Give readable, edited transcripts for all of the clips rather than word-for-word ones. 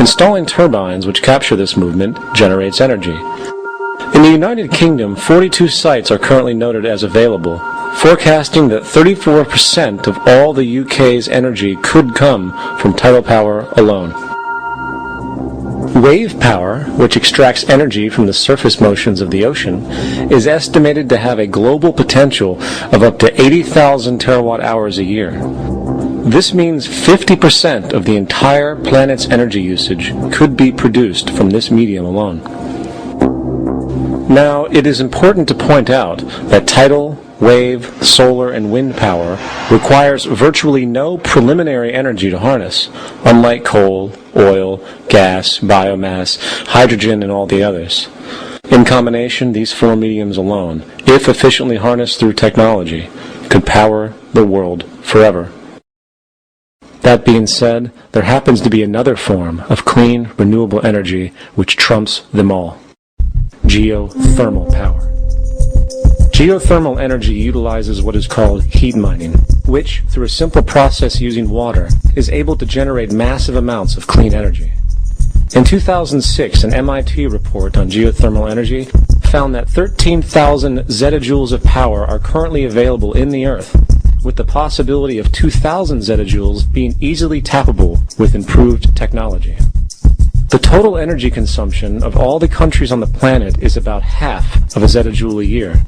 Installing turbines which capture this movement generates energy. In the United Kingdom, 42 sites are currently noted as available, forecasting that 34% of all the UK's energy could come from tidal power alone. Wave power, which extracts energy from the surface motions of the ocean, is estimated to have a global potential of up to 80,000 terawatt-hours a year. This means 50% of the entire planet's energy usage could be produced from this medium alone. Now, it is important to point out that tidal, wave, solar, and wind power requires virtually no preliminary energy to harness, unlike coal, oil, gas, biomass, hydrogen, and all the others. In combination, these four mediums alone, if efficiently harnessed through technology, could power the world forever. That being said, there happens to be another form of clean, renewable energy which trumps them all: geothermal power. Geothermal energy utilizes what is called heat mining, which, through a simple process using water, is able to generate massive amounts of clean energy. In 2006, an MIT report on geothermal energy found that 13,000 zettajoules of power are currently available in the Earth, with the possibility of 2,000 zettajoules being easily tappable with improved technology. The total energy consumption of all the countries on the planet is about half of a zettajoule a year.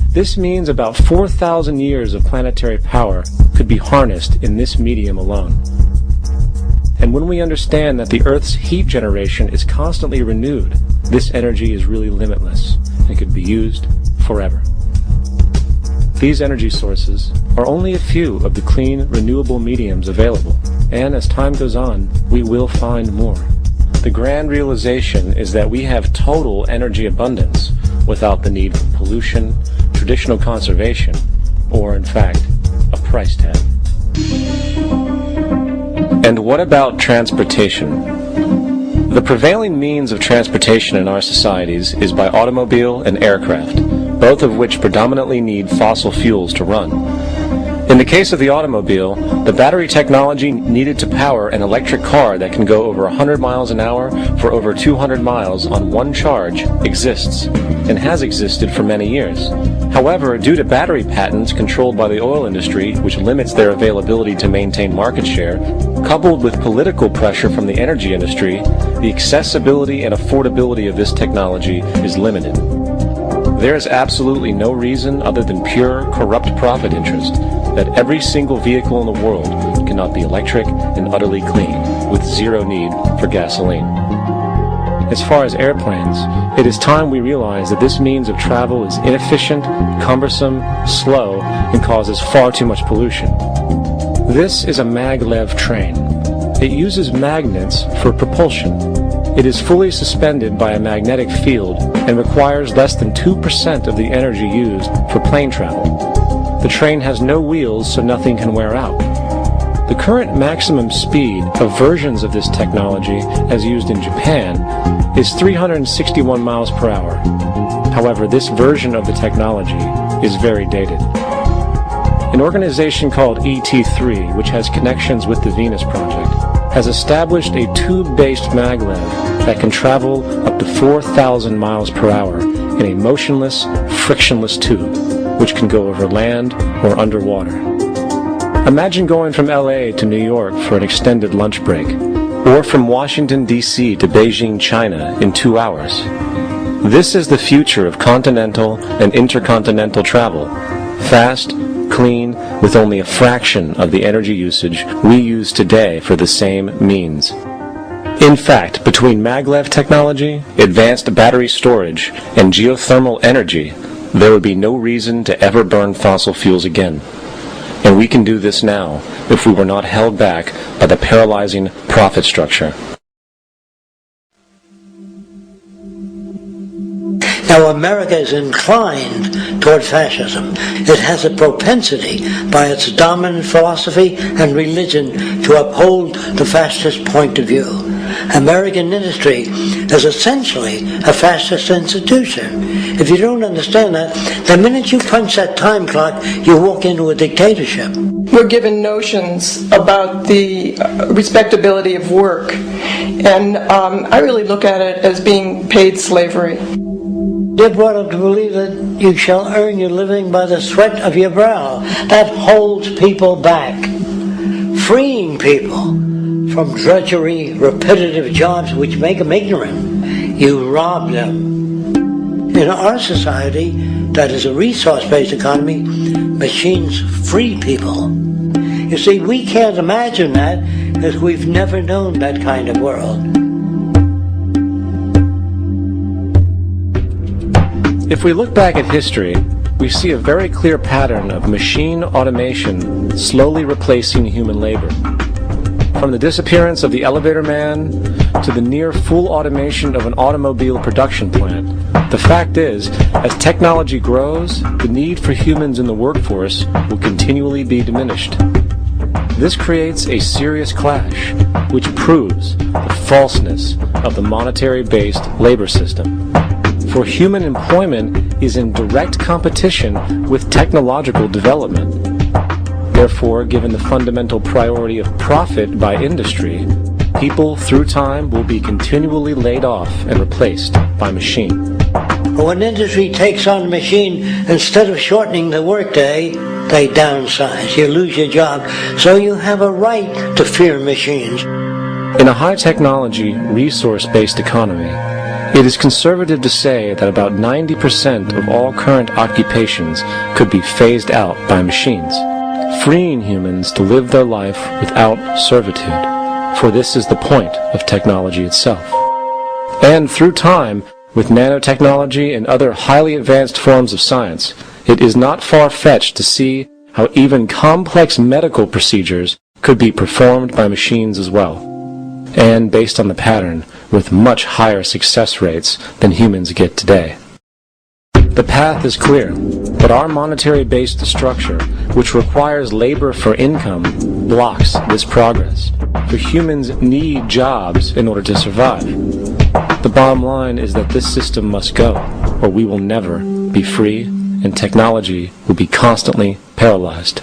This means about 4,000 years of planetary power could be harnessed in this medium alone. And when we understand that the Earth's heat generation is constantly renewed, this energy is really limitless and could be used forever. These energy sources are only a few of the clean, renewable mediums available, and as time goes on, we will find more. The grand realization is that we have total energy abundance without the need for pollution, traditional conservation, or, in fact, a price tag. And what about transportation? The prevailing means of transportation in our societies is by automobile and aircraft, both of which predominantly need fossil fuels to run. In the case of the automobile, the battery technology needed to power an electric car that can go over 100 miles an hour for over 200 miles on one charge exists, and has existed for many years. However, due to battery patents controlled by the oil industry, which limits their availability to maintain market share, coupled with political pressure from the energy industry, the accessibility and affordability of this technology is limited. There is absolutely no reason other than pure, corrupt profit interest that every single vehicle in the world cannot be electric and utterly clean, with zero need for gasoline. As far as airplanes, it is time we realize that this means of travel is inefficient, cumbersome, slow, and causes far too much pollution. This is a maglev train. It uses magnets for propulsion. It is fully suspended by a magnetic field and requires less than 2% of the energy used for plane travel. The train has no wheels, so nothing can wear out. The current maximum speed of versions of this technology, as used in Japan, is 361 miles per hour. However, this version of the technology is very dated. An organization called ET3, which has connections with the Venus Project, has established a tube-based maglev that can travel up to 4,000 miles per hour in a motionless, frictionless tube, which can go over land or underwater. Imagine going from LA to New York for an extended lunch break, or from Washington, D.C. to Beijing, China in 2 hours. This is the future of continental and intercontinental travel, fast, clean, with only a fraction of the energy usage we use today for the same means. In fact, between maglev technology, advanced battery storage, and geothermal energy, there would be no reason to ever burn fossil fuels again. And we can do this now if we were not held back by the paralyzing profit structure. Now, America is inclined toward fascism. It has a propensity by its dominant philosophy and religion to uphold the fascist point of view. American industry is essentially a fascist institution. If you don't understand that, the minute you punch that time clock, you walk into a dictatorship. We're given notions about the respectability of work, and I really look at it as being paid slavery. They're brought up to believe that you shall earn your living by the sweat of your brow. That holds people back. Freeing people from drudgery, repetitive jobs which make them ignorant. You rob them. In our society, that is a resource-based economy, machines free people. You see, we can't imagine that because we've never known that kind of world. If we look back at history, we see a very clear pattern of machine automation slowly replacing human labor. From the disappearance of the elevator man to the near full automation of an automobile production plant, the fact is, as technology grows, the need for humans in the workforce will continually be diminished. This creates a serious clash, which proves the falseness of the monetary-based labor system. For human employment is in direct competition with technological development. Therefore, given the fundamental priority of profit by industry, people through time will be continually laid off and replaced by machine. When industry takes on a machine, instead of shortening the workday, they downsize. You lose your job, so you have a right to fear machines. In a high-technology, resource-based economy, it is conservative to say that about 90% of all current occupations could be phased out by machines, freeing humans to live their life without servitude, for this is the point of technology itself. And through time, with nanotechnology and other highly advanced forms of science, it is not far-fetched to see how even complex medical procedures could be performed by machines as well, and based on the pattern, with much higher success rates than humans get today. The path is clear, but our monetary-based structure, which requires labor for income, blocks this progress. For humans need jobs in order to survive. The bottom line is that this system must go, or we will never be free, and technology will be constantly paralyzed.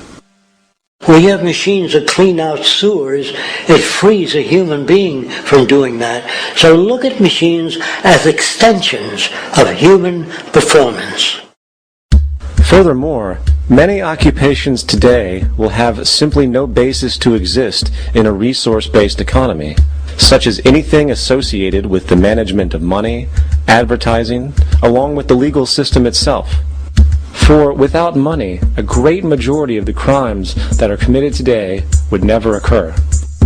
We have machines that clean out sewers. It frees a human being from doing that. So look at machines as extensions of human performance. Furthermore, many occupations today will have simply no basis to exist in a resource-based economy, such as anything associated with the management of money, advertising, along with the legal system itself. For without money, a great majority of the crimes that are committed today would never occur.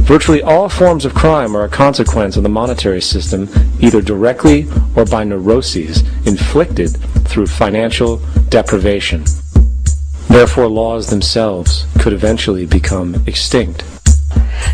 Virtually all forms of crime are a consequence of the monetary system, either directly or by neuroses inflicted through financial deprivation. Therefore, laws themselves could eventually become extinct.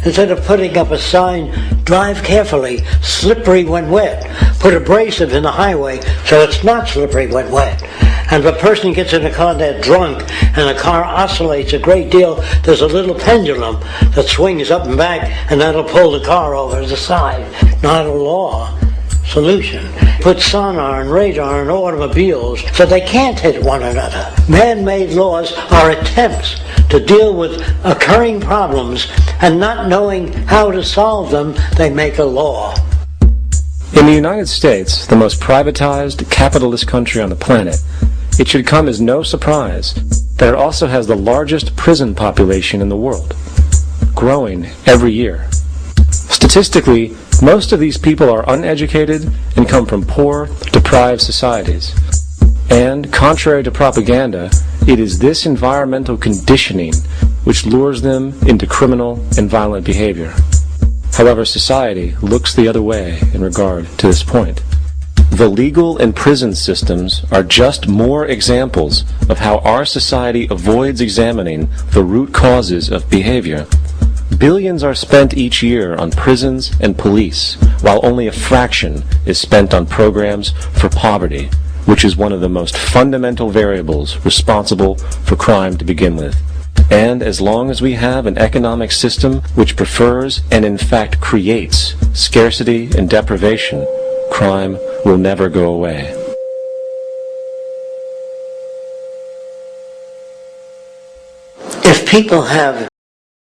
Instead of putting up a sign, drive carefully, slippery when wet. Put abrasive in the highway so it's not slippery when wet. And if a person gets in a car they're drunk and the car oscillates a great deal, there's a little pendulum that swings up and back and that'll pull the car over to the side. Not a law solution. Put sonar and radar in automobiles so they can't hit one another. Man-made laws are attempts to deal with occurring problems, and not knowing how to solve them, they make a law. In the United States, the most privatized, capitalist country on the planet, it should come as no surprise that it also has the largest prison population in the world, growing every year. Statistically, most of these people are uneducated and come from poor, deprived societies. And, contrary to propaganda, it is this environmental conditioning which lures them into criminal and violent behavior. However, society looks the other way in regard to this point. The legal and prison systems are just more examples of how our society avoids examining the root causes of behavior. Billions are spent each year on prisons and police, while only a fraction is spent on programs for poverty, which is one of the most fundamental variables responsible for crime to begin with. And as long as we have an economic system which prefers and in fact creates scarcity and deprivation, crime will never go away. If people have